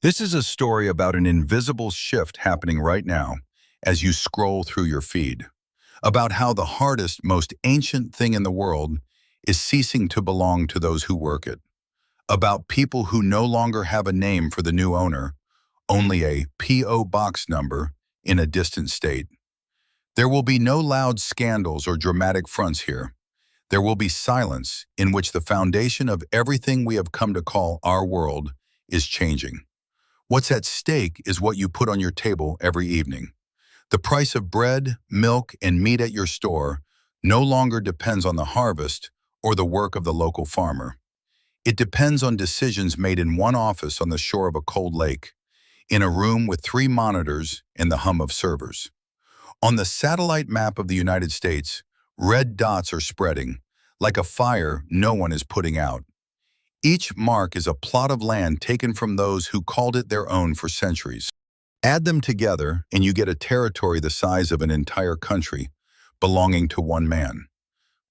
This is a story about an invisible shift happening right now as you scroll through your feed, about how the hardest, most ancient thing in the world is ceasing to belong to those who work it, about people who no longer have a name for the new owner, only a P.O. box number in a distant state. There will be no loud scandals or dramatic fronts here. There will be silence in which the foundation of everything we have come to call our world is changing. What's at stake is what you put on your table every evening. The price of bread, milk, and meat at your store no longer depends on the harvest or the work of the local farmer. It depends on decisions made in one office on the shore of a cold lake, in a room with 3 monitors and the hum of servers. On the satellite map of the United States, red dots are spreading, like a fire no one is putting out. Each mark is a plot of land taken from those who called it their own for centuries. Add them together and you get a territory the size of an entire country, belonging to one man.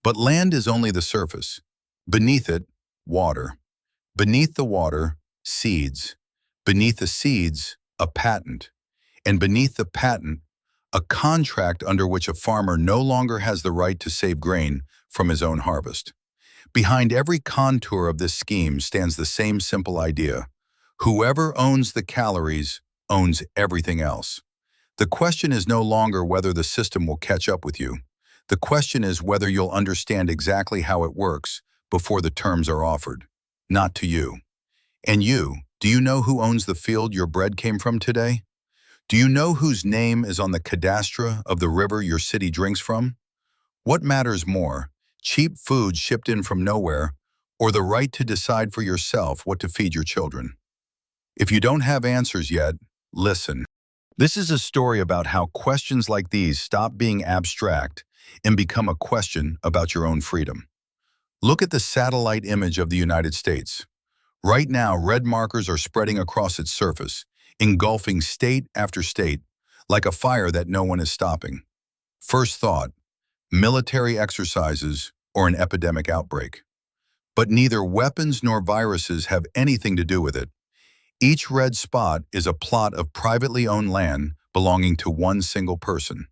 But land is only the surface. Beneath it, water. Beneath the water, seeds. Beneath the seeds, a patent. And beneath the patent, a contract under which a farmer no longer has the right to save grain from his own harvest. Behind every contour of this scheme stands the same simple idea. Whoever owns the calories owns everything else. The question is no longer whether the system will catch up with you. The question is whether you'll understand exactly how it works before the terms are offered. Not to you. And you, do you know who owns the field your bread came from today? Do you know whose name is on the cadastre of the river your city drinks from? What matters more? Cheap food shipped in from nowhere, or the right to decide for yourself what to feed your children? If you don't have answers yet, listen. This is a story about how questions like these stop being abstract and become a question about your own freedom. Look at the satellite image of the United States. Right now, red markers are spreading across its surface, engulfing state after state, like a fire that no one is stopping. First thought, military exercises or an epidemic outbreak. But neither weapons nor viruses have anything to do with it. Each red spot is a plot of privately owned land belonging to one single person.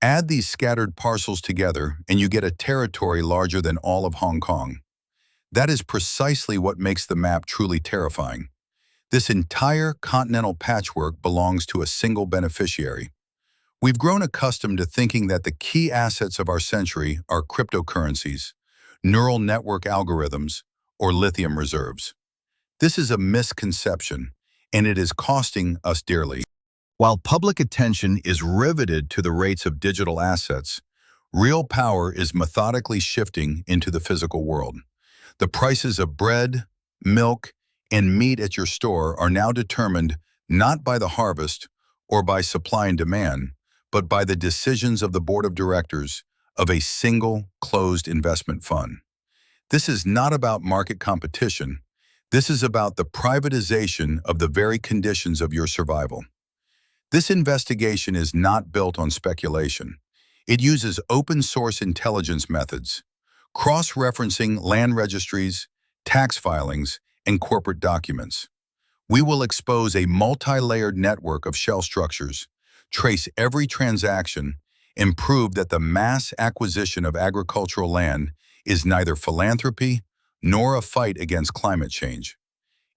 Add these scattered parcels together and you get a territory larger than all of Hong Kong. That is precisely what makes the map truly terrifying. This entire continental patchwork belongs to a single beneficiary. We've grown accustomed to thinking that the key assets of our century are cryptocurrencies, neural network algorithms, or lithium reserves. This is a misconception, and it is costing us dearly. While public attention is riveted to the rates of digital assets, real power is methodically shifting into the physical world. The prices of bread, milk, and meat at your store are now determined not by the harvest or by supply and demand, but by the decisions of the board of directors of a single closed investment fund. This is not about market competition. This is about the privatization of the very conditions of your survival. This investigation is not built on speculation. It uses open-source intelligence methods, cross-referencing land registries, tax filings, and corporate documents. We will expose a multi-layered network of shell structures, trace every transaction, and prove that the mass acquisition of agricultural land is neither philanthropy nor a fight against climate change.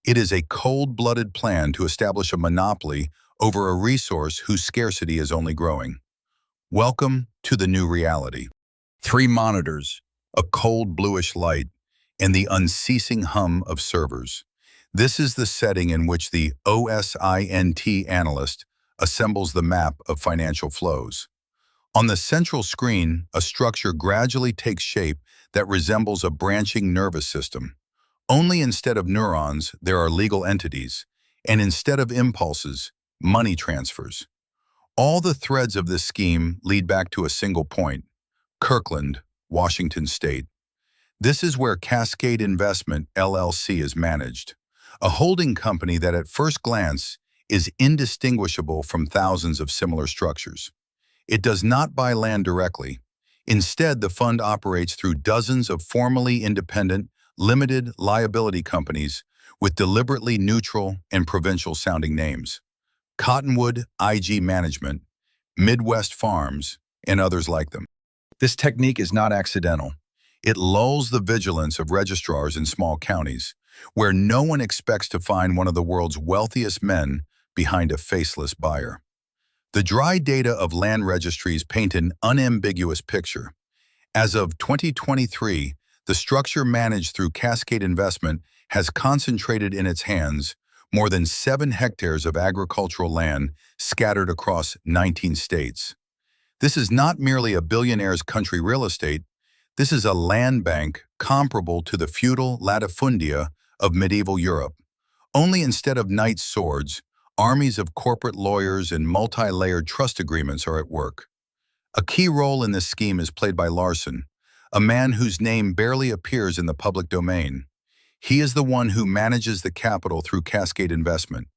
It is a cold-blooded plan to establish a monopoly over a resource whose scarcity is only growing. Welcome to the new reality. 3 monitors, a cold bluish light, and the unceasing hum of servers. This is the setting in which the OSINT analyst assembles the map of financial flows. On the central screen, a structure gradually takes shape that resembles a branching nervous system. Only instead of neurons, there are legal entities, and instead of impulses, money transfers. All the threads of this scheme lead back to a single point: Kirkland, Washington State. This is where Cascade Investment, LLC is managed, a holding company that at first glance is indistinguishable from thousands of similar structures. It does not buy land directly. Instead, the fund operates through dozens of formally independent, limited liability companies with deliberately neutral and provincial-sounding names. Cottonwood IG Management, Midwest Farms, and others like them. This technique is not accidental. It lulls the vigilance of registrars in small counties, where no one expects to find one of the world's wealthiest men behind a faceless buyer. The dry data of land registries paint an unambiguous picture. As of 2023, the structure managed through Cascade Investment has concentrated in its hands more than 7 hectares of agricultural land scattered across 19 states. This is not merely a billionaire's country real estate. This is a land bank comparable to the feudal latifundia of medieval Europe. Only instead of knights' swords, armies of corporate lawyers and multi-layered trust agreements are at work. A key role in this scheme is played by Larson, a man whose name barely appears in the public domain. He is the one who manages the capital through Cascade Investment,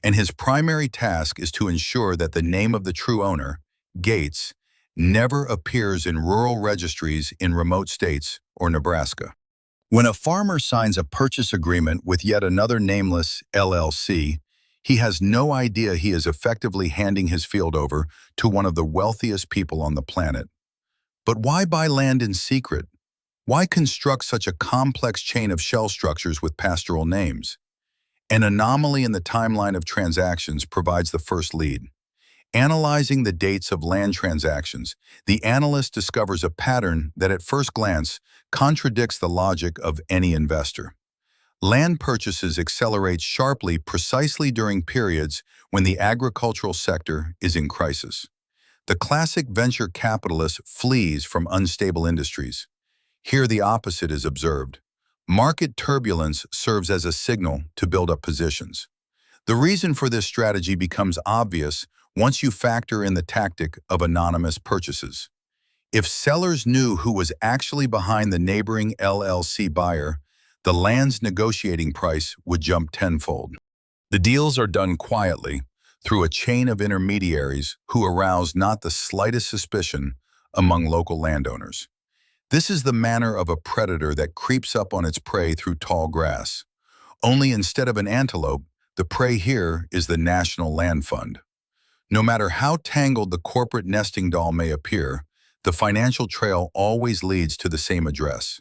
and his primary task is to ensure that the name of the true owner, Gates, never appears in rural registries in remote states or Nebraska. When a farmer signs a purchase agreement with yet another nameless LLC, he has no idea he is effectively handing his field over to one of the wealthiest people on the planet. But why buy land in secret? Why construct such a complex chain of shell structures with pastoral names? An anomaly in the timeline of transactions provides the first lead. Analyzing the dates of land transactions, the analyst discovers a pattern that at first glance contradicts the logic of any investor. Land purchases accelerate sharply precisely during periods when the agricultural sector is in crisis. The classic venture capitalist flees from unstable industries. Here the opposite is observed. Market turbulence serves as a signal to build up positions. The reason for this strategy becomes obvious once you factor in the tactic of anonymous purchases. If sellers knew who was actually behind the neighboring LLC buyer, the land's negotiating price would jump tenfold. The deals are done quietly, through a chain of intermediaries who arouse not the slightest suspicion among local landowners. This is the manner of a predator that creeps up on its prey through tall grass. Only instead of an antelope, the prey here is the National Land Fund. No matter how tangled the corporate nesting doll may appear, the financial trail always leads to the same address.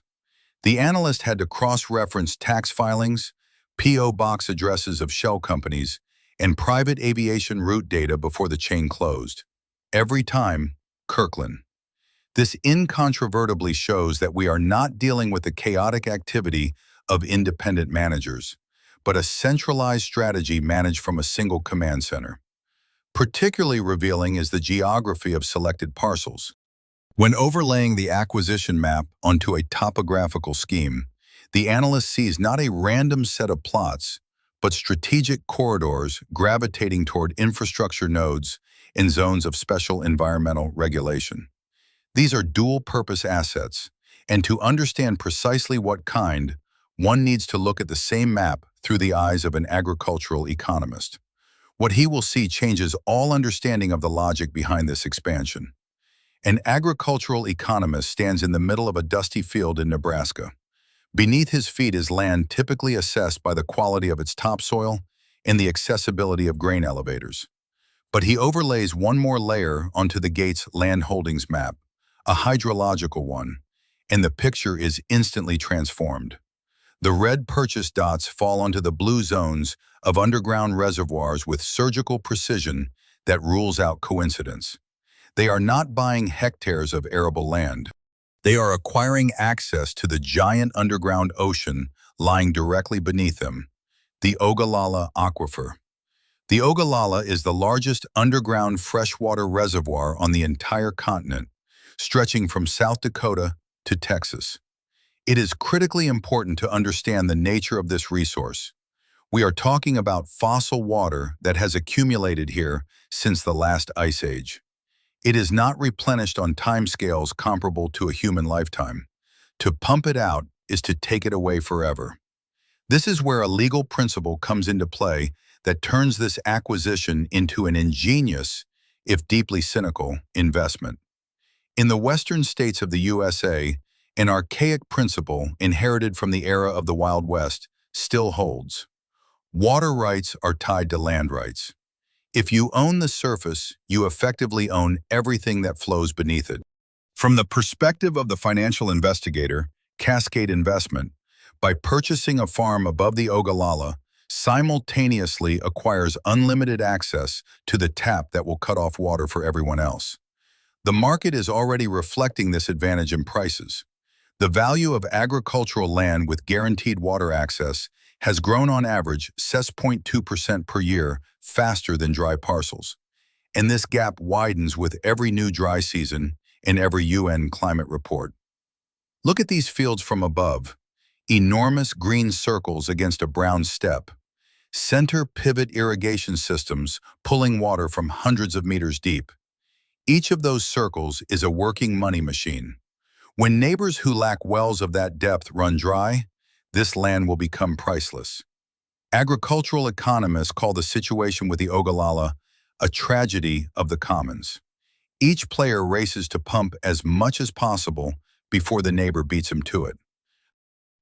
The analyst had to cross-reference tax filings, P.O. box addresses of shell companies, and private aviation route data before the chain closed. Every time, Kirkland. This incontrovertibly shows that we are not dealing with the chaotic activity of independent managers, but a centralized strategy managed from a single command center. Particularly revealing is the geography of selected parcels. When overlaying the acquisition map onto a topographical scheme, the analyst sees not a random set of plots, but strategic corridors gravitating toward infrastructure nodes in zones of special environmental regulation. These are dual-purpose assets, and to understand precisely what kind, one needs to look at the same map through the eyes of an agricultural economist. What he will see changes all understanding of the logic behind this expansion. An agricultural economist stands in the middle of a dusty field in Nebraska. Beneath his feet is land typically assessed by the quality of its topsoil and the accessibility of grain elevators. But he overlays one more layer onto the Gates land holdings map, a hydrological one, and the picture is instantly transformed. The red purchase dots fall onto the blue zones of underground reservoirs with surgical precision that rules out coincidence. They are not buying hectares of arable land. They are acquiring access to the giant underground ocean lying directly beneath them, the Ogallala Aquifer. The Ogallala is the largest underground freshwater reservoir on the entire continent, stretching from South Dakota to Texas. It is critically important to understand the nature of this resource. We are talking about fossil water that has accumulated here since the last ice age. It is not replenished on timescales comparable to a human lifetime. To pump it out is to take it away forever. This is where a legal principle comes into play that turns this acquisition into an ingenious, if deeply cynical, investment. In the western states of the USA, an archaic principle inherited from the era of the Wild West still holds. Water rights are tied to land rights. If you own the surface, you effectively own everything that flows beneath it. From the perspective of the financial investigator, Cascade Investment, by purchasing a farm above the Ogallala, simultaneously acquires unlimited access to the tap that will cut off water for everyone else. The market is already reflecting this advantage in prices. The value of agricultural land with guaranteed water access has grown on average 6.2% per year faster than dry parcels. And this gap widens with every new dry season and every UN climate report. Look at these fields from above. Enormous green circles against a brown steppe. Center pivot irrigation systems pulling water from hundreds of meters deep. Each of those circles is a working money machine. When neighbors who lack wells of that depth run dry, this land will become priceless. Agricultural economists call the situation with the Ogallala a tragedy of the commons. Each player races to pump as much as possible before the neighbor beats him to it.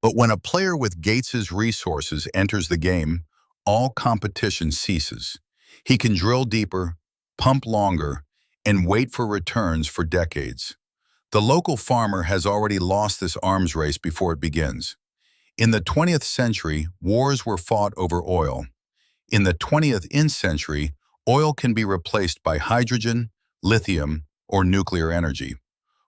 But when a player with Gates's resources enters the game, all competition ceases. He can drill deeper, pump longer, and wait for returns for decades. The local farmer has already lost this arms race before it begins. In the 20th century, wars were fought over oil. In the 20th century, oil can be replaced by hydrogen, lithium, or nuclear energy.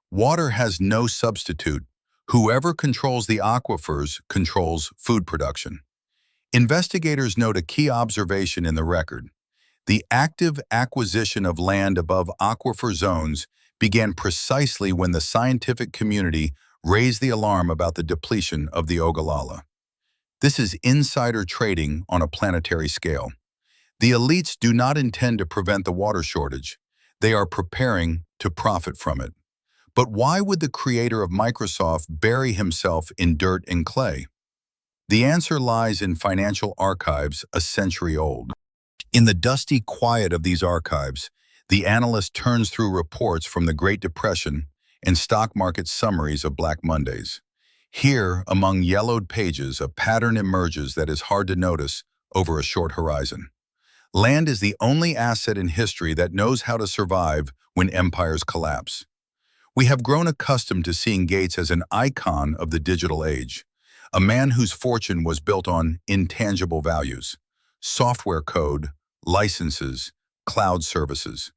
Water has no substitute. Whoever controls the aquifers controls food production. Investigators note a key observation in the record. The active acquisition of land above aquifer zones began precisely when the scientific community raised the alarm about the depletion of the Ogallala. This is insider trading on a planetary scale. The elites do not intend to prevent the water shortage. They are preparing to profit from it. But why would the creator of Microsoft bury himself in dirt and clay? The answer lies in financial archives a century old. In the dusty quiet of these archives, the analyst turns through reports from the Great Depression and stock market summaries of Black Mondays. Here, among yellowed pages, a pattern emerges that is hard to notice over a short horizon. Land is the only asset in history that knows how to survive when empires collapse. We have grown accustomed to seeing Gates as an icon of the digital age, a man whose fortune was built on intangible values, software code, licenses, cloud services.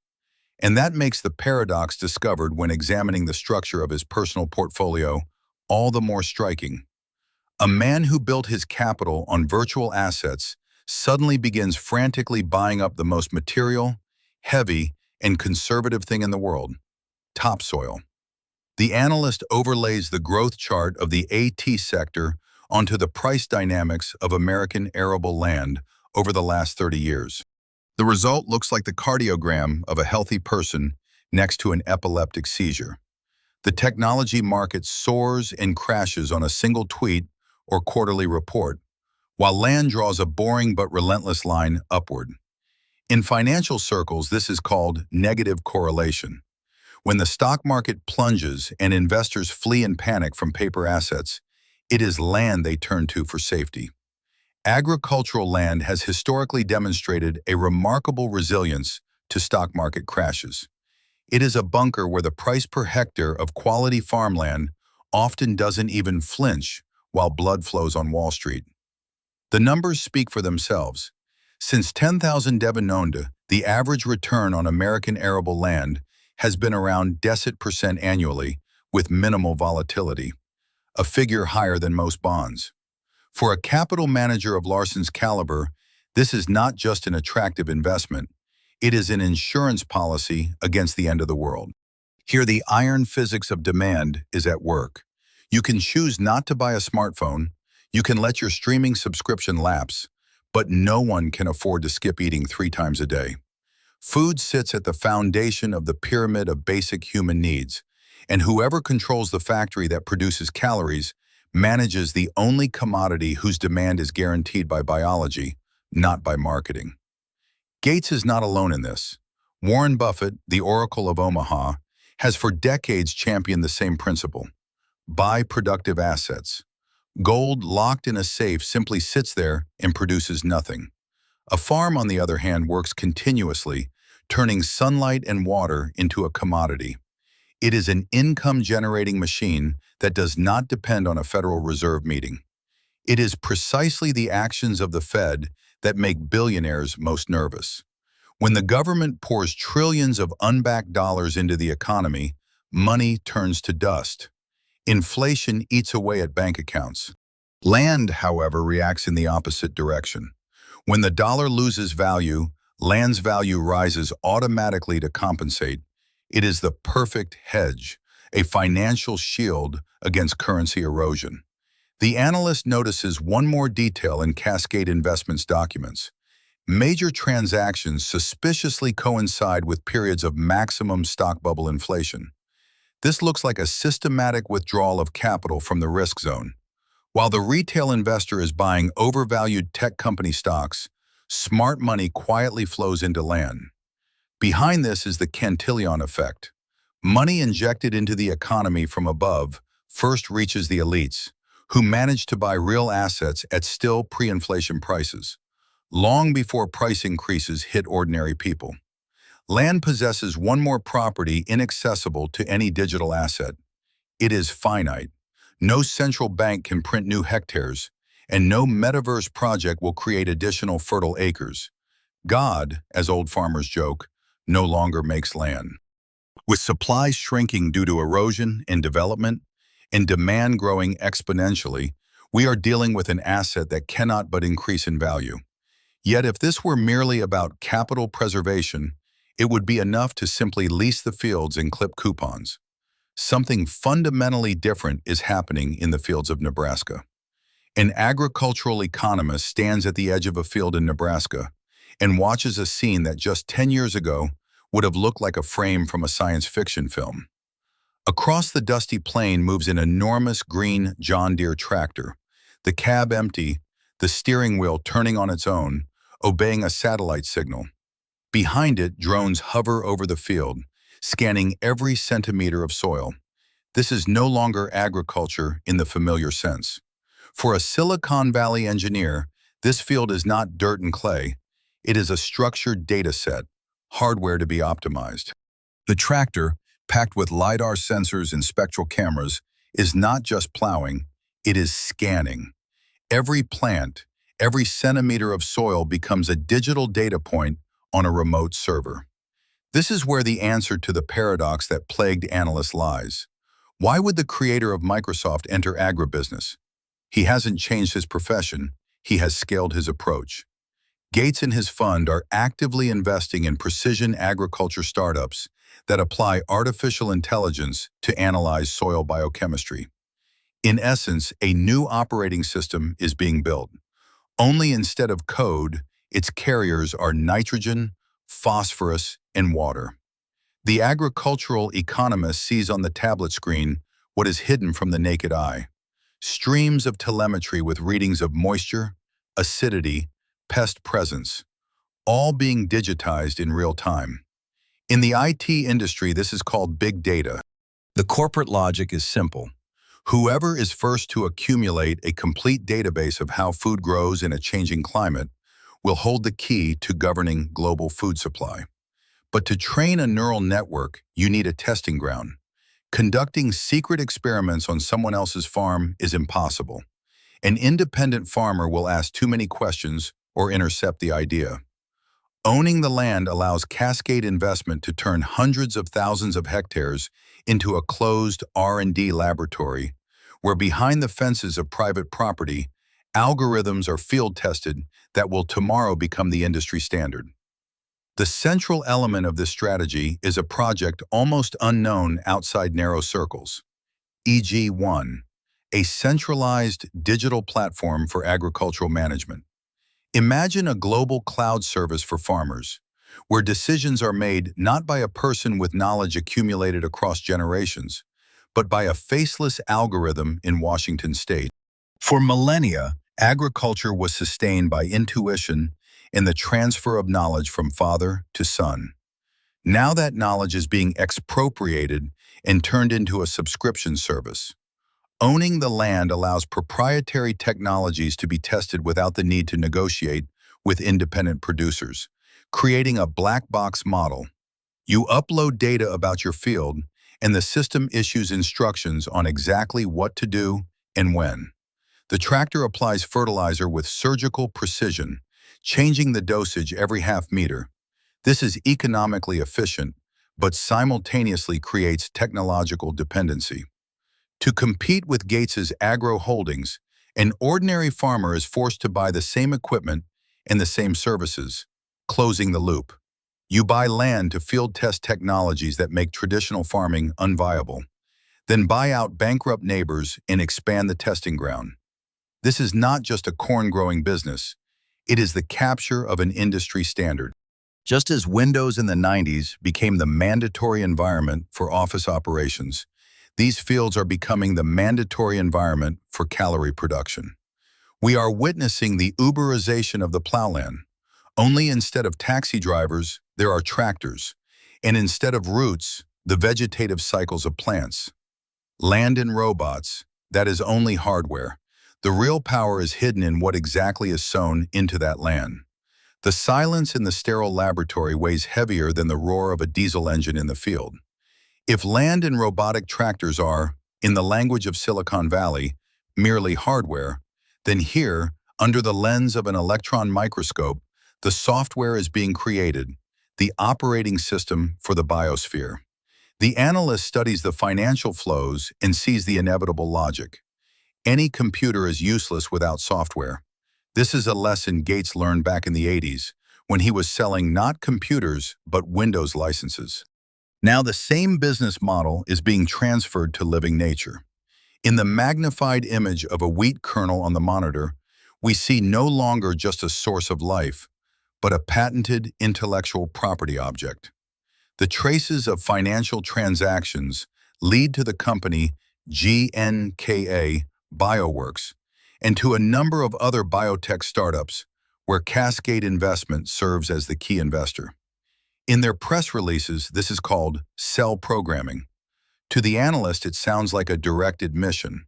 And that makes the paradox discovered when examining the structure of his personal portfolio all the more striking. A man who built his capital on virtual assets suddenly begins frantically buying up the most material, heavy, and conservative thing in the world: topsoil. The analyst overlays the growth chart of the AT sector onto the price dynamics of American arable land over the last 30 years. The result looks like the cardiogram of a healthy person next to an epileptic seizure. The technology market soars and crashes on a single tweet or quarterly report, while land draws a boring but relentless line upward. In financial circles, this is called negative correlation. When the stock market plunges and investors flee in panic from paper assets, it is land they turn to for safety. Agricultural land has historically demonstrated a remarkable resilience to stock market crashes. It is a bunker where the price per hectare of quality farmland often doesn't even flinch while blood flows on Wall Street. The numbers speak for themselves. Since 10,000 Devanonda, the average return on American arable land has been around 10% annually with minimal volatility, a figure higher than most bonds. For a capital manager of Larson's caliber, this is not just an attractive investment, it is an insurance policy against the end of the world. Here, the iron physics of demand is at work. You can choose not to buy a smartphone, you can let your streaming subscription lapse, but no one can afford to skip eating 3 times a day. Food sits at the foundation of the pyramid of basic human needs, and whoever controls the factory that produces calories manages the only commodity whose demand is guaranteed by biology, not by marketing. Gates is not alone in this. Warren Buffett, the Oracle of Omaha, has for decades championed the same principle. Buy productive assets. Gold locked in a safe simply sits there and produces nothing. A farm, on the other hand, works continuously, turning sunlight and water into a commodity. It is an income-generating machine that does not depend on a Federal Reserve meeting. It is precisely the actions of the Fed that make billionaires most nervous. When the government pours trillions of unbacked dollars into the economy, money turns to dust. Inflation eats away at bank accounts. Land, however, reacts in the opposite direction. When the dollar loses value, land's value rises automatically to compensate. It is the perfect hedge, a financial shield against currency erosion. The analyst notices one more detail in Cascade Investment's documents. Major transactions suspiciously coincide with periods of maximum stock bubble inflation. This looks like a systematic withdrawal of capital from the risk zone. While the retail investor is buying overvalued tech company stocks, smart money quietly flows into land. Behind this is the Cantillon effect. Money injected into the economy from above first reaches the elites, who manage to buy real assets at still pre-inflation prices, long before price increases hit ordinary people. Land possesses one more property inaccessible to any digital asset. It is finite. No central bank can print new hectares, and no metaverse project will create additional fertile acres. God, as old farmers joke, no longer makes land. With supply shrinking due to erosion and development, and demand growing exponentially, we are dealing with an asset that cannot but increase in value. Yet if this were merely about capital preservation, it would be enough to simply lease the fields and clip coupons. Something fundamentally different is happening in the fields of Nebraska. An agricultural economist stands at the edge of a field in Nebraska and watches a scene that just 10 years ago would have looked like a frame from a science fiction film. Across the dusty plain moves an enormous green John Deere tractor, the cab empty, the steering wheel turning on its own, obeying a satellite signal. Behind it, drones hover over the field, scanning every centimeter of soil. This is no longer agriculture in the familiar sense. For a Silicon Valley engineer, this field is not dirt and clay. It is a structured data set, hardware to be optimized. The tractor, packed with LiDAR sensors and spectral cameras, is not just plowing, it is scanning. Every plant, every centimeter of soil becomes a digital data point on a remote server. This is where the answer to the paradox that plagued analysts lies. Why would the creator of Microsoft enter agribusiness? He hasn't changed his profession, he has scaled his approach. Gates and his fund are actively investing in precision agriculture startups that apply artificial intelligence to analyze soil biochemistry. In essence, a new operating system is being built. Only instead of code, its carriers are nitrogen, phosphorus, and water. The agricultural economist sees on the tablet screen what is hidden from the naked eye. Streams of telemetry with readings of moisture, acidity, pest presence, all being digitized in real time. In the IT industry, this is called big data. The corporate logic is simple. Whoever is first to accumulate a complete database of how food grows in a changing climate will hold the key to governing global food supply. But to train a neural network, you need a testing ground. Conducting secret experiments on someone else's farm is impossible. An independent farmer will ask too many questions or intercept the idea. Owning the land allows Cascade Investment to turn hundreds of thousands of hectares into a closed R&D laboratory, where behind the fences of private property, algorithms are field tested that will tomorrow become the industry standard. The central element of this strategy is a project almost unknown outside narrow circles. EG1, a centralized digital platform for agricultural management. Imagine a global cloud service for farmers, where decisions are made not by a person with knowledge accumulated across generations, but by a faceless algorithm in Washington state. For millennia, agriculture was sustained by intuition and the transfer of knowledge from father to son. Now that knowledge is being expropriated and turned into a subscription service. Owning the land allows proprietary technologies to be tested without the need to negotiate with independent producers, creating a black box model. You upload data about your field, and the system issues instructions on exactly what to do and when. The tractor applies fertilizer with surgical precision, changing the dosage every half meter. This is economically efficient, but simultaneously creates technological dependency. To compete with Gates's agro holdings, an ordinary farmer is forced to buy the same equipment and the same services, closing the loop. You buy land to field test technologies that make traditional farming unviable, then buy out bankrupt neighbors and expand the testing ground. This is not just a corn-growing business, it is the capture of an industry standard. Just as Windows in the 90s became the mandatory environment for office operations, these fields are becoming the mandatory environment for calorie production. We are witnessing the Uberization of the plowland. Only instead of taxi drivers, there are tractors, and instead of roots, the vegetative cycles of plants. Land and robots, that is only hardware. The real power is hidden in what exactly is sown into that land. The silence in the sterile laboratory weighs heavier than the roar of a diesel engine in the field. If land and robotic tractors are, in the language of Silicon Valley, merely hardware, then here, under the lens of an electron microscope, the software is being created, the operating system for the biosphere. The analyst studies the financial flows and sees the inevitable logic. Any computer is useless without software. This is a lesson Gates learned back in the 80s, when he was selling not computers, but Windows licenses. Now the same business model is being transferred to living nature. In the magnified image of a wheat kernel on the monitor, we see no longer just a source of life, but a patented intellectual property object. The traces of financial transactions lead to the company GNKA Bioworks and to a number of other biotech startups where Cascade Investment serves as the key investor. In their press releases, this is called cell programming. To the analyst, it sounds like a direct admission.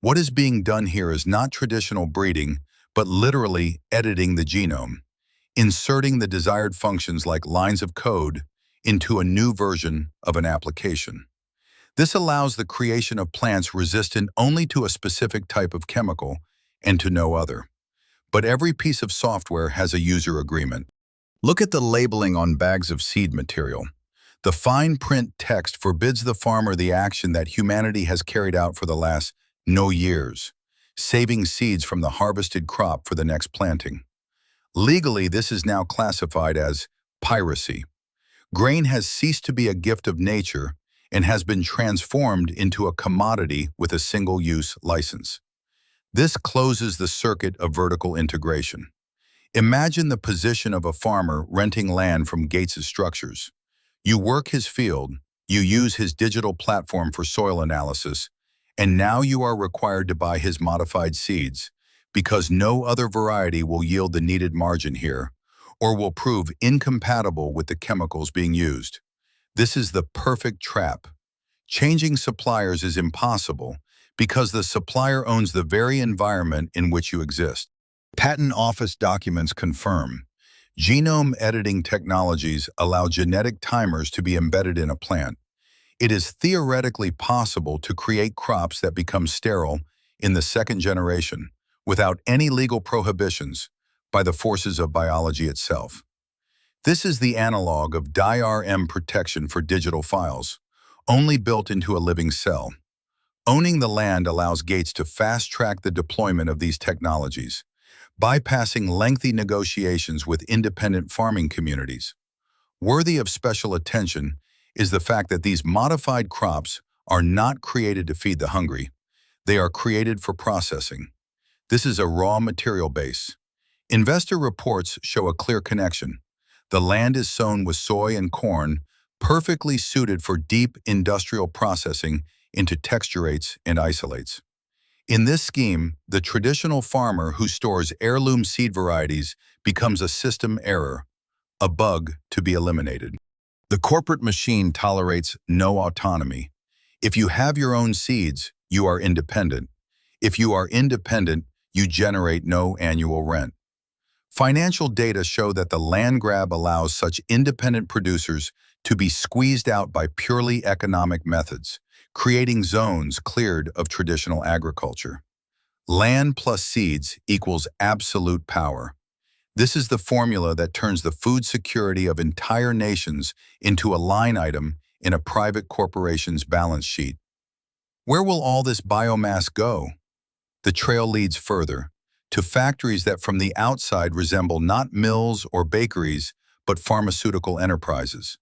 What is being done here is not traditional breeding, but literally editing the genome, inserting the desired functions like lines of code into a new version of an application. This allows the creation of plants resistant only to a specific type of chemical and to no other. But every piece of software has a user agreement. Look at the labeling on bags of seed material. The fine print text forbids the farmer the action that humanity has carried out for the last no years, saving seeds from the harvested crop for the next planting. Legally, this is now classified as piracy. Grain has ceased to be a gift of nature and has been transformed into a commodity with a single-use license. This closes the circuit of vertical integration. Imagine the position of a farmer renting land from Gates's structures. You work his field, you use his digital platform for soil analysis, and now you are required to buy his modified seeds because no other variety will yield the needed margin here or will prove incompatible with the chemicals being used. This is the perfect trap. Changing suppliers is impossible because the supplier owns the very environment in which you exist. Patent Office documents confirm genome editing technologies allow genetic timers to be embedded in a plant. It is theoretically possible to create crops that become sterile in the second generation without any legal prohibitions by the forces of biology itself. This is the analog of DRM protection for digital files, only built into a living cell. Owning the land allows Gates to fast-track the deployment of these technologies, bypassing lengthy negotiations with independent farming communities. Worthy of special attention is the fact that these modified crops are not created to feed the hungry. They are created for processing. This is a raw material base. Investor reports show a clear connection. The land is sown with soy and corn, perfectly suited for deep industrial processing into texturates and isolates. In this scheme, the traditional farmer who stores heirloom seed varieties becomes a system error, a bug to be eliminated. The corporate machine tolerates no autonomy. If you have your own seeds, you are independent. If you are independent, you generate no annual rent. Financial data show that the land grab allows such independent producers to be squeezed out by purely economic methods, creating zones cleared of traditional agriculture. Land plus seeds equals absolute power. This is the formula that turns the food security of entire nations into a line item in a private corporation's balance sheet. Where will all this biomass go? The trail leads further, to factories that from the outside resemble not mills or bakeries, but pharmaceutical enterprises.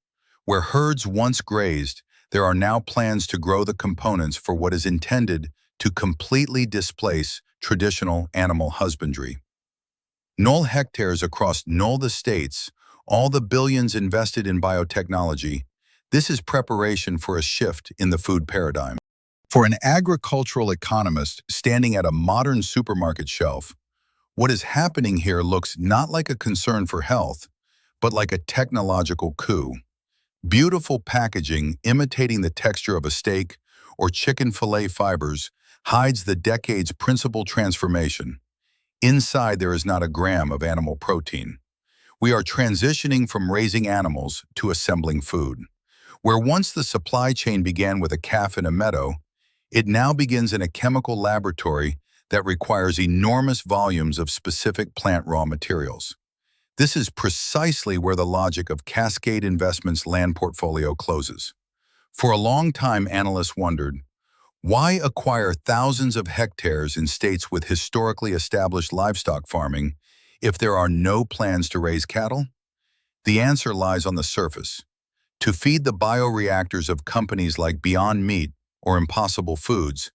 Where herds once grazed, there are now plans to grow the components for what is intended to completely displace traditional animal husbandry. Null hectares across null the states, all the billions invested in biotechnology, this is preparation for a shift in the food paradigm. For an agricultural economist standing at a modern supermarket shelf, what is happening here looks not like a concern for health, but like a technological coup. Beautiful packaging imitating the texture of a steak or chicken fillet fibers hides the decade's principal transformation. Inside, there is not a gram of animal protein. We are transitioning from raising animals to assembling food. Where once the supply chain began with a calf in a meadow, it now begins in a chemical laboratory that requires enormous volumes of specific plant raw materials. This is precisely where the logic of Cascade Investment's land portfolio closes. For a long time, analysts wondered, why acquire thousands of hectares in states with historically established livestock farming if there are no plans to raise cattle? The answer lies on the surface. To feed the bioreactors of companies like Beyond Meat or Impossible Foods,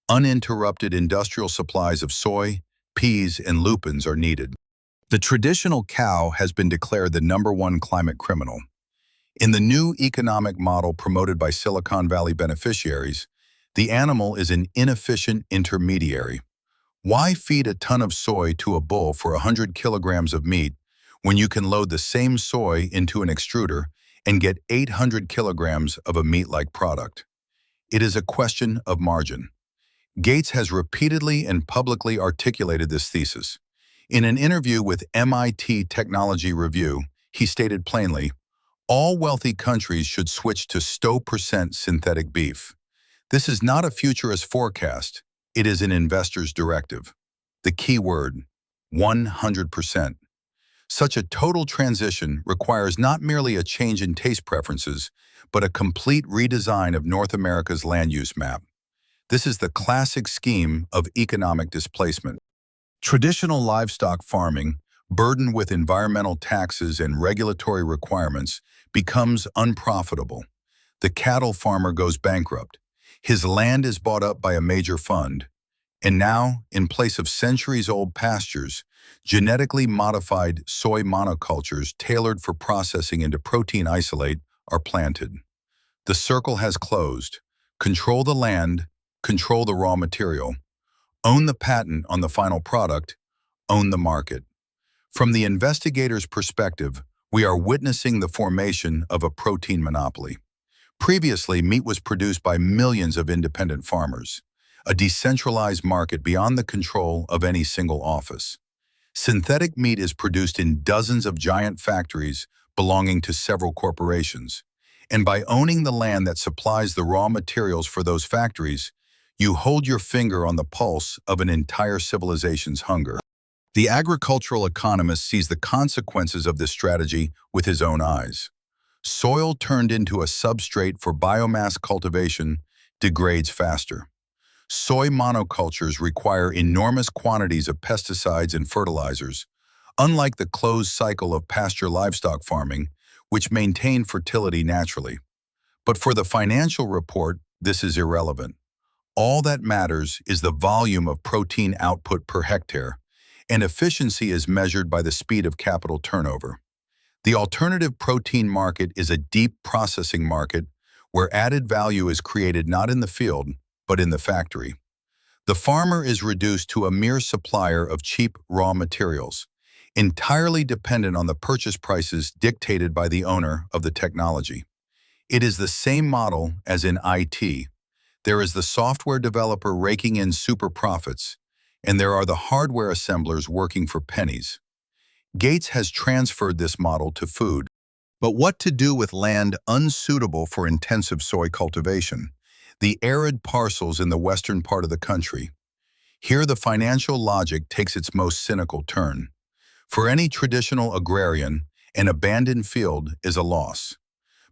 uninterrupted industrial supplies of soy, peas, and lupins are needed. The traditional cow has been declared the #1 climate criminal. In the new economic model promoted by Silicon Valley beneficiaries, the animal is an inefficient intermediary. Why feed a ton of soy to a bull for 100 kilograms of meat when you can load the same soy into an extruder and get 800 kilograms of a meat-like product? It is a question of margin. Gates has repeatedly and publicly articulated this thesis. In an interview with MIT Technology Review, he stated plainly, all wealthy countries should switch to 100% synthetic beef. This is not a futurist forecast, it is an investor's directive. The key word, 100%. Such a total transition requires not merely a change in taste preferences, but a complete redesign of North America's land use map. This is the classic scheme of economic displacement. Traditional livestock farming, burdened with environmental taxes and regulatory requirements, becomes unprofitable. The cattle farmer goes bankrupt. His land is bought up by a major fund. And now, in place of centuries-old pastures, genetically modified soy monocultures tailored for processing into protein isolate are planted. The circle has closed. Control the land, control the raw material. Own the patent on the final product, own the market. From the investigator's perspective, we are witnessing the formation of a protein monopoly. Previously, meat was produced by millions of independent farmers, a decentralized market beyond the control of any single office. Synthetic meat is produced in dozens of giant factories belonging to several corporations, and by owning the land that supplies the raw materials for those factories, you hold your finger on the pulse of an entire civilization's hunger. The agricultural economist sees the consequences of this strategy with his own eyes. Soil turned into a substrate for biomass cultivation degrades faster. Soy monocultures require enormous quantities of pesticides and fertilizers, unlike the closed cycle of pasture livestock farming, which maintain fertility naturally. But for the financial report, this is irrelevant. All that matters is the volume of protein output per hectare, and efficiency is measured by the speed of capital turnover. The alternative protein market is a deep processing market where added value is created not in the field, but in the factory. The farmer is reduced to a mere supplier of cheap raw materials, entirely dependent on the purchase prices dictated by the owner of the technology. It is the same model as in IT. There is the software developer raking in super profits, and there are the hardware assemblers working for pennies. Gates has transferred this model to food. But what to do with land unsuitable for intensive soy cultivation? The arid parcels in the western part of the country. Here the financial logic takes its most cynical turn. For any traditional agrarian, an abandoned field is a loss.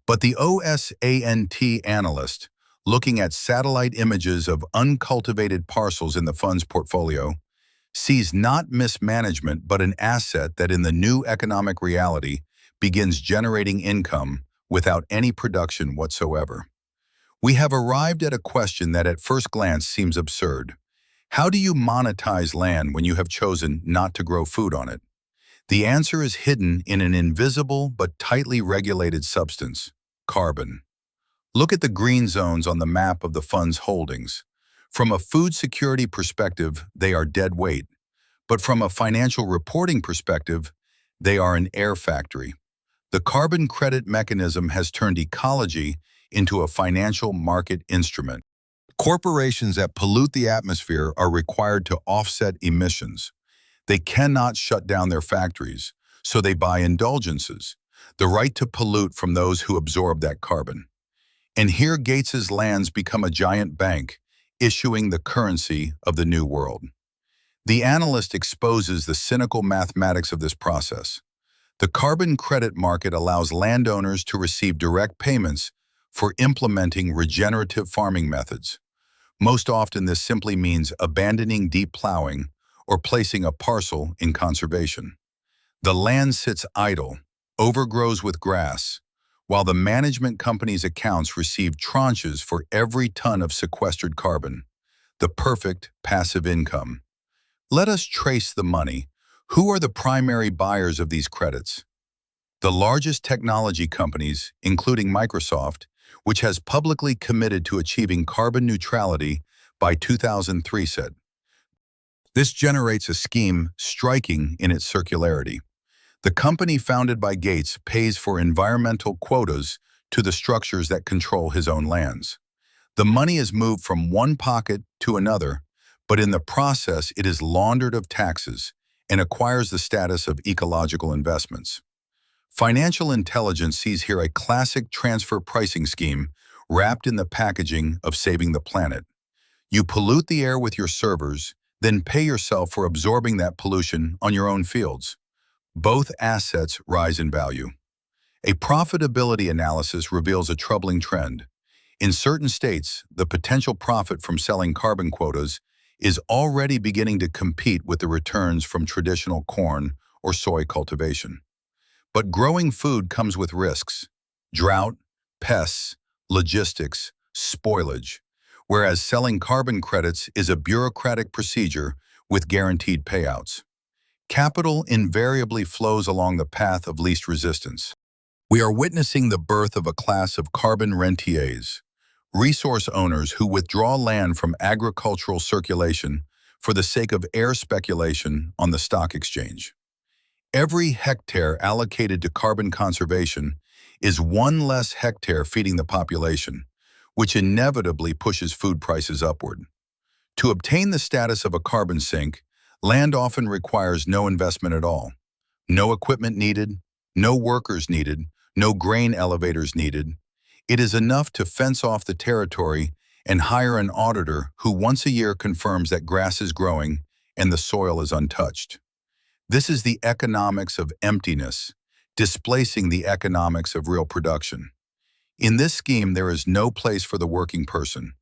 But the OSANT analyst, looking at satellite images of uncultivated parcels in the fund's portfolio, sees not mismanagement but an asset that in the new economic reality begins generating income without any production whatsoever. We have arrived at a question that at first glance seems absurd. How do you monetize land when you have chosen not to grow food on it? The answer is hidden in an invisible but tightly regulated substance: carbon. Look at the green zones on the map of the fund's holdings. From a food security perspective, they are dead weight. But from a financial reporting perspective, they are an air factory. The carbon credit mechanism has turned ecology into a financial market instrument. Corporations that pollute the atmosphere are required to offset emissions. They cannot shut down their factories, so they buy indulgences, the right to pollute from those who absorb that carbon. And here Gates's lands become a giant bank, issuing the currency of the new world. The analyst exposes the cynical mathematics of this process. The carbon credit market allows landowners to receive direct payments for implementing regenerative farming methods. Most often this simply means abandoning deep plowing or placing a parcel in conservation. The land sits idle, overgrows with grass, while the management company's accounts receive tranches for every ton of sequestered carbon, the perfect passive income. Let us trace the money. Who are the primary buyers of these credits? The largest technology companies, including Microsoft, which has publicly committed to achieving carbon neutrality by 2003, said. This generates a scheme striking in its circularity. The company founded by Gates pays for environmental quotas to the structures that control his own lands. The money is moved from one pocket to another, but in the process it is laundered of taxes and acquires the status of ecological investments. Financial intelligence sees here a classic transfer pricing scheme wrapped in the packaging of saving the planet. You pollute the air with your servers, then pay yourself for absorbing that pollution on your own fields. Both assets rise in value. A profitability analysis reveals a troubling trend. In certain states, the potential profit from selling carbon quotas is already beginning to compete with the returns from traditional corn or soy cultivation. But growing food comes with risks: drought, pests, logistics, spoilage, whereas selling carbon credits is a bureaucratic procedure with guaranteed payouts. Capital invariably flows along the path of least resistance. We are witnessing the birth of a class of carbon rentiers, resource owners who withdraw land from agricultural circulation for the sake of air speculation on the stock exchange. Every hectare allocated to carbon conservation is one less hectare feeding the population, which inevitably pushes food prices upward. To obtain the status of a carbon sink, land often requires no investment at all. No equipment needed, no workers needed, no grain elevators needed. It is enough to fence off the territory and hire an auditor who once a year confirms that grass is growing and the soil is untouched. This is the economics of emptiness, displacing the economics of real production. In this scheme, there is no place for the working person.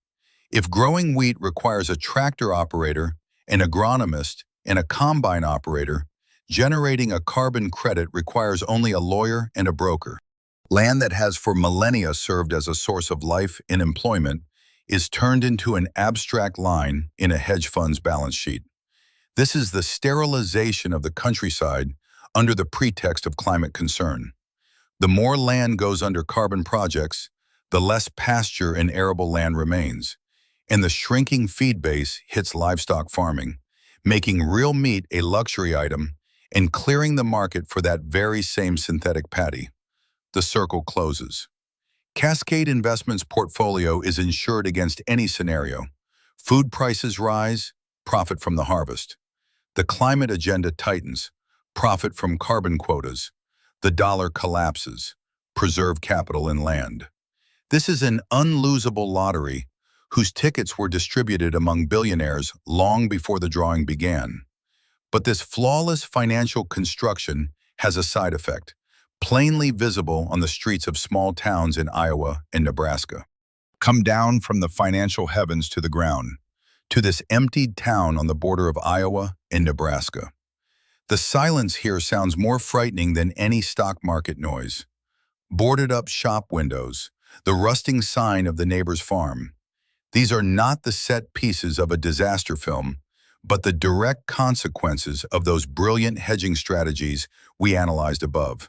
If growing wheat requires a tractor operator, an agronomist, and a combine operator, generating a carbon credit requires only a lawyer and a broker. Land that has for millennia served as a source of life and employment is turned into an abstract line in a hedge fund's balance sheet. This is the sterilization of the countryside under the pretext of climate concern. The more land goes under carbon projects, the less pasture and arable land remains, and the shrinking feed base hits livestock farming, making real meat a luxury item and clearing the market for that very same synthetic paddy. The circle closes. Cascade Investment's portfolio is insured against any scenario. Food prices rise, profit from the harvest. The climate agenda tightens, profit from carbon quotas. The dollar collapses, preserve capital in land. This is an unlosable lottery whose tickets were distributed among billionaires long before the drawing began. But this flawless financial construction has a side effect, plainly visible on the streets of small towns in Iowa and Nebraska. Come down from the financial heavens to the ground, to this emptied town on the border of Iowa and Nebraska. The silence here sounds more frightening than any stock market noise. Boarded up shop windows, the rusting sign of the neighbor's farm. These are not the set pieces of a disaster film, but the direct consequences of those brilliant hedging strategies we analyzed above.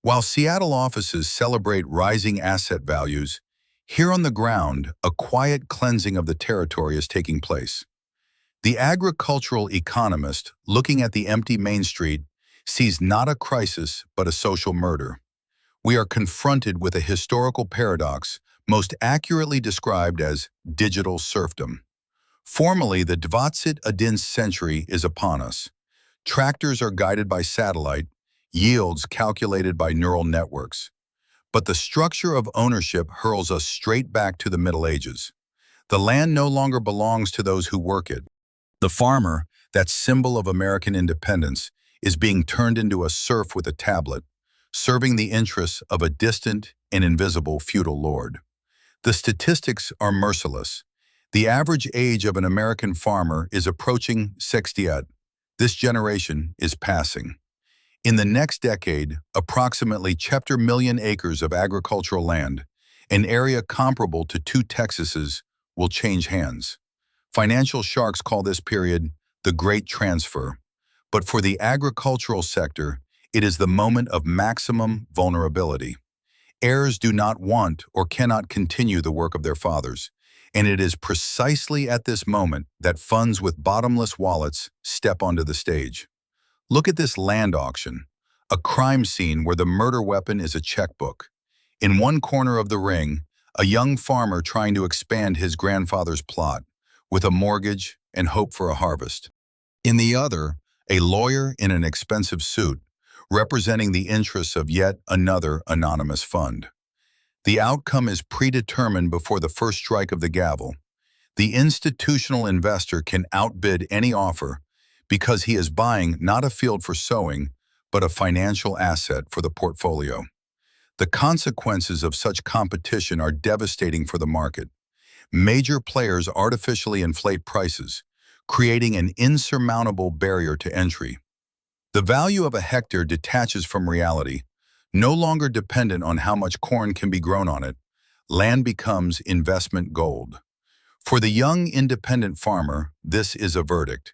While Seattle offices celebrate rising asset values, here on the ground, a quiet cleansing of the territory is taking place. The agricultural economist, looking at the empty Main Street, sees not a crisis but a social murder. We are confronted with a historical paradox most accurately described as digital serfdom. Formally, the 20th century is upon us. Tractors are guided by satellite, yields calculated by neural networks. But the structure of ownership hurls us straight back to the Middle Ages. The land no longer belongs to those who work it. The farmer, that symbol of American independence, is being turned into a serf with a tablet, serving the interests of a distant and invisible feudal lord. The statistics are merciless. The average age of an American farmer is approaching 60. This generation is passing. In the next decade, approximately 2 million acres of agricultural land, an area comparable to 2 Texases, will change hands. Financial sharks call this period the Great Transfer. But for the agricultural sector, it is the moment of maximum vulnerability. Heirs do not want or cannot continue the work of their fathers, and it is precisely at this moment that funds with bottomless wallets step onto the stage. Look at this land auction, a crime scene where the murder weapon is a checkbook. In one corner of the ring, a young farmer trying to expand his grandfather's plot, with a mortgage and hope for a harvest. In the other, a lawyer in an expensive suit, representing the interests of yet another anonymous fund. The outcome is predetermined before the first strike of the gavel. The institutional investor can outbid any offer because he is buying not a field for sowing, but a financial asset for the portfolio. The consequences of such competition are devastating for the market. Major players artificially inflate prices, creating an insurmountable barrier to entry. The value of a hectare detaches from reality, no longer dependent on how much corn can be grown on it. Land becomes investment gold. For the young independent farmer, this is a verdict.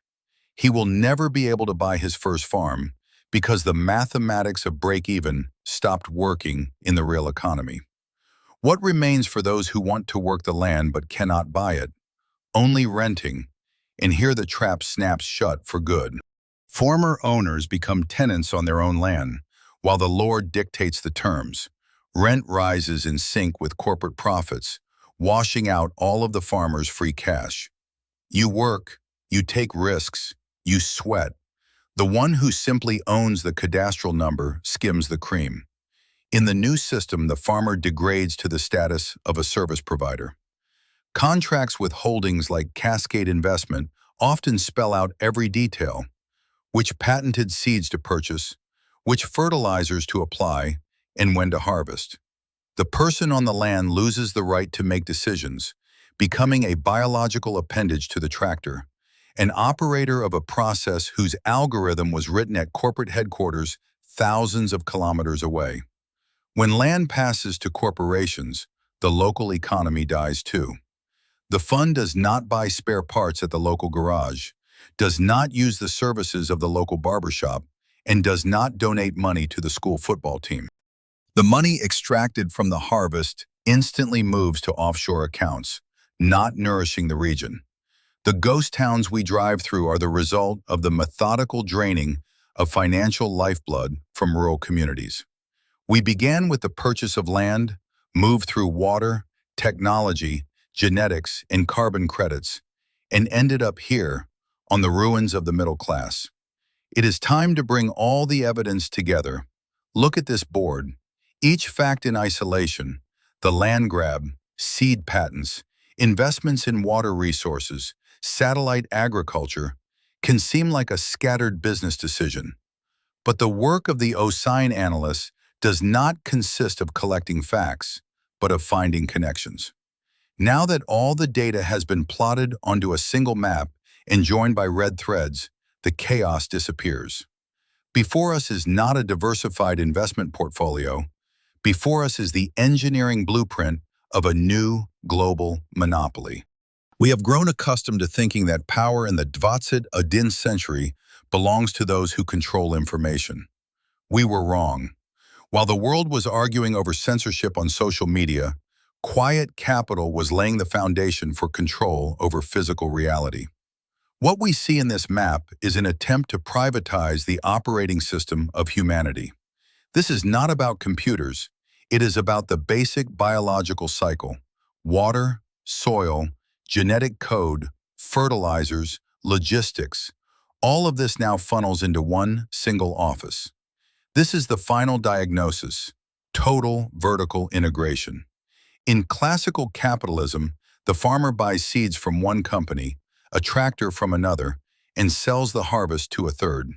He will never be able to buy his first farm because the mathematics of break-even stopped working in the real economy. What remains for those who want to work the land but cannot buy it? Only renting, and here the trap snaps shut for good. Former owners become tenants on their own land, while the Lord dictates the terms. Rent rises in sync with corporate profits, washing out all of the farmer's free cash. You work, you take risks, you sweat. The one who simply owns the cadastral number skims the cream. In the new system, the farmer degrades to the status of a service provider. Contracts with holdings like Cascade Investment often spell out every detail: which patented seeds to purchase, which fertilizers to apply, and when to harvest. The person on the land loses the right to make decisions, becoming a biological appendage to the tractor, an operator of a process whose algorithm was written at corporate headquarters thousands of kilometers away. When land passes to corporations, the local economy dies too. The fund does not buy spare parts at the local garage, does not use the services of the local barbershop, and does not donate money to the school football team. The money extracted from the harvest instantly moves to offshore accounts, not nourishing the region. The ghost towns we drive through are the result of the methodical draining of financial lifeblood from rural communities. We began with the purchase of land, moved through water, technology, genetics, and carbon credits, and ended up here, on the ruins of the middle class. It is time to bring all the evidence together. Look at this board. Each fact in isolation, the land grab, seed patents, investments in water resources, satellite agriculture, can seem like a scattered business decision. But the work of the OSINE analysts does not consist of collecting facts, but of finding connections. Now that all the data has been plotted onto a single map and joined by red threads, the chaos disappears. Before us is not a diversified investment portfolio. Before us is the engineering blueprint of a new global monopoly. We have grown accustomed to thinking that power in the 21st century belongs to those who control information. We were wrong. While the world was arguing over censorship on social media, quiet capital was laying the foundation for control over physical reality. What we see in this map is an attempt to privatize the operating system of humanity. This is not about computers. It is about the basic biological cycle: water, soil, genetic code, fertilizers, logistics. All of this now funnels into one single office. This is the final diagnosis: total vertical integration. In classical capitalism, the farmer buys seeds from one company, a tractor from another, and sells the harvest to a third.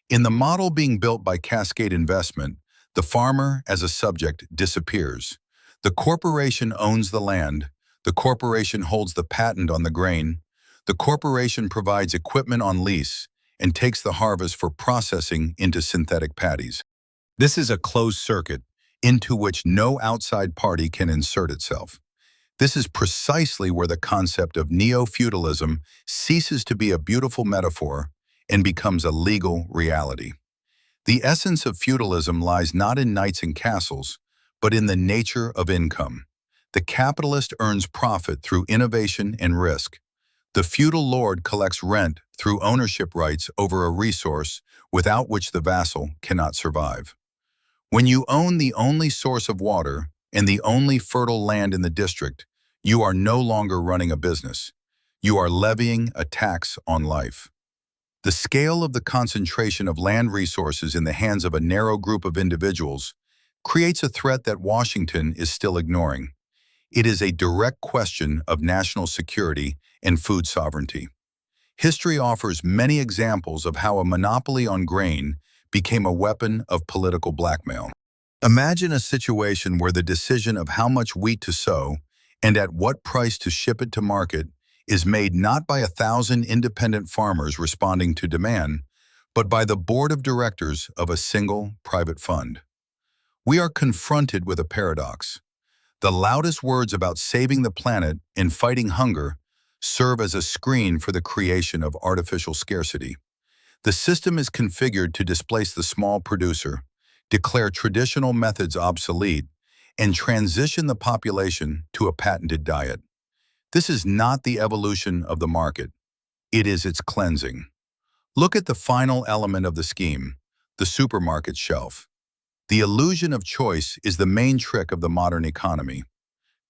In the model being built by Cascade Investment, the farmer as a subject disappears. The corporation owns the land, the corporation holds the patent on the grain, the corporation provides equipment on lease, and takes the harvest for processing into synthetic patties. This is a closed circuit into which no outside party can insert itself. This is precisely where the concept of neo-feudalism ceases to be a beautiful metaphor and becomes a legal reality. The essence of feudalism lies not in knights and castles, but in the nature of income. The capitalist earns profit through innovation and risk. The feudal lord collects rent through ownership rights over a resource without which the vassal cannot survive. When you own the only source of water and the only fertile land in the district, you are no longer running a business. You are levying a tax on life. The scale of the concentration of land resources in the hands of a narrow group of individuals creates a threat that Washington is still ignoring. It is a direct question of national security and food sovereignty. History offers many examples of how a monopoly on grain became a weapon of political blackmail. Imagine a situation where the decision of how much wheat to sow and at what price to ship it to market is made not by 1,000 independent farmers responding to demand, but by the board of directors of a single private fund. We are confronted with a paradox. The loudest words about saving the planet and fighting hunger serve as a screen for the creation of artificial scarcity. The system is configured to displace the small producer, declare traditional methods obsolete, and transition the population to a patented diet. This is not the evolution of the market. It is its cleansing. Look at the final element of the scheme, the supermarket shelf. The illusion of choice is the main trick of the modern economy.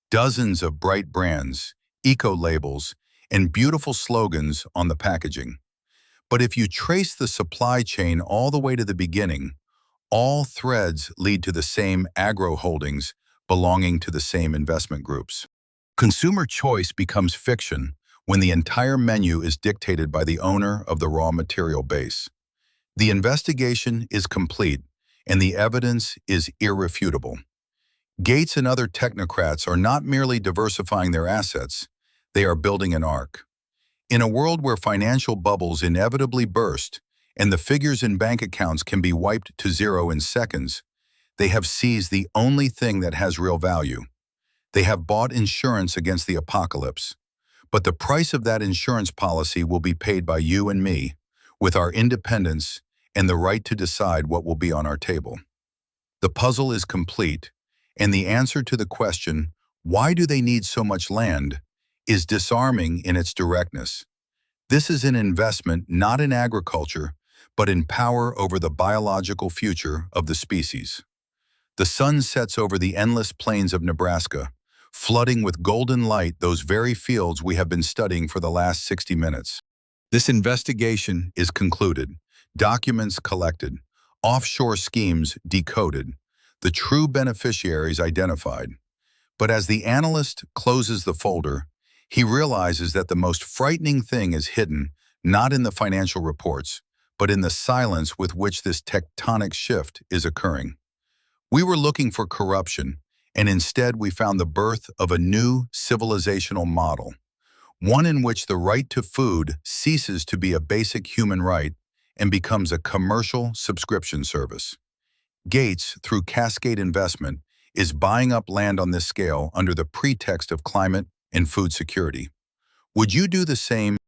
Dozens of bright brands, eco-labels, and beautiful slogans on the packaging. But if you trace the supply chain all the way to the beginning, all threads lead to the same agro holdings belonging to the same investment groups. Consumer choice becomes fiction when the entire menu is dictated by the owner of the raw material base. The investigation is complete, and the evidence is irrefutable. Gates and other technocrats are not merely diversifying their assets, they are building an ark. In a world where financial bubbles inevitably burst and the figures in bank accounts can be wiped to zero in seconds, they have seized the only thing that has real value. They have bought insurance against the apocalypse. But the price of that insurance policy will be paid by you and me, with our independence and the right to decide what will be on our table. The puzzle is complete, and the answer to the question, why do they need so much land, is disarming in its directness. This is an investment not in agriculture, but in power over the biological future of the species. The sun sets over the endless plains of Nebraska, flooding with golden light those very fields we have been studying for the last 60 minutes. This investigation is concluded, documents collected, offshore schemes decoded, the true beneficiaries identified. But as the analyst closes the folder, he realizes that the most frightening thing is hidden not in the financial reports, but in the silence with which this tectonic shift is occurring. We were looking for corruption, and instead we found the birth of a new civilizational model, one in which the right to food ceases to be a basic human right and becomes a commercial subscription service. Gates, through Cascade Investment, is buying up land on this scale under the pretext of climate and food security. Would you do the same?